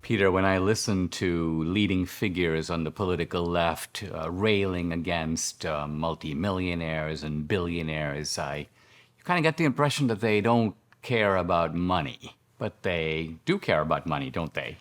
Peter, when I listen to leading figures on the political left railing against multimillionaires and billionaires, you kind of get the impression that they don't care about money. But they do care about money, don't they?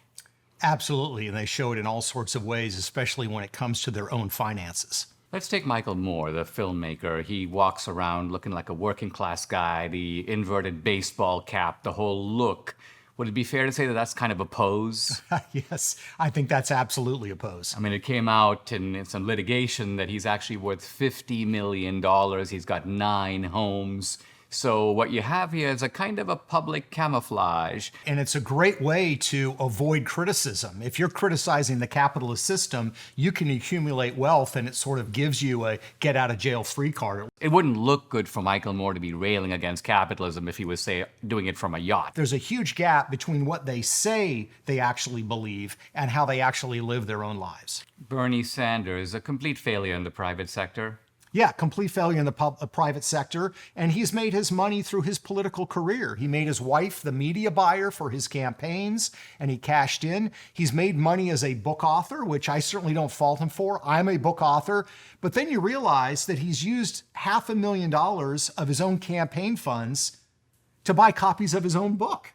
Absolutely, and they show it in all sorts of ways, especially when it comes to their own finances. Let's take Michael Moore, the filmmaker. He walks around looking like a working class guy, the inverted baseball cap, the whole look. Would it be fair to say that that's kind of a pose? Yes, I think that's absolutely a pose. I mean, it came out in some litigation that he's actually worth $50 million. He's got 9 homes. So what you have here is a kind of a public camouflage. And it's a great way to avoid criticism. If you're criticizing the capitalist system, you can accumulate wealth and it sort of gives you a get-out-of-jail-free card. It wouldn't look good for Michael Moore to be railing against capitalism if he was, say, doing it from a yacht. There's a huge gap between what they say they actually believe and how they actually live their own lives. Bernie Sanders, a complete failure in the private sector. Yeah, complete failure in the private sector, and he's made his money through his political career. He made his wife the media buyer for his campaigns, and he cashed in. He's made money as a book author, which I certainly don't fault him for. I'm a book author. But then you realize that he's used $500,000 of his own campaign funds to buy copies of his own book.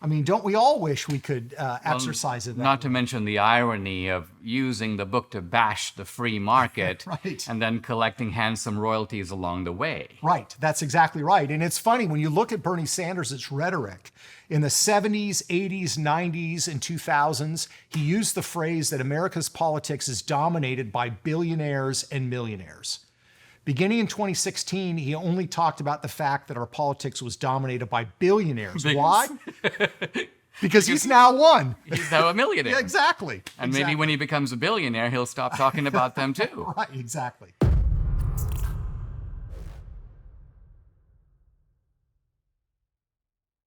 I mean, don't we all wish we could exercise it that Not way? to mention the irony of using the book to bash the free market Right. and then collecting handsome royalties along the way. Right, that's exactly right. And it's funny, when you look at Bernie Sanders' rhetoric, in the 70s, 80s, 90s, and 2000s, he used the phrase that America's politics is dominated by billionaires and millionaires. Beginning in 2016, he only talked about the fact that our politics was dominated by billionaires. Why? Because he's now one. He's now a millionaire. Yeah, exactly. And maybe when he becomes a billionaire, he'll stop talking about them too. Right, exactly.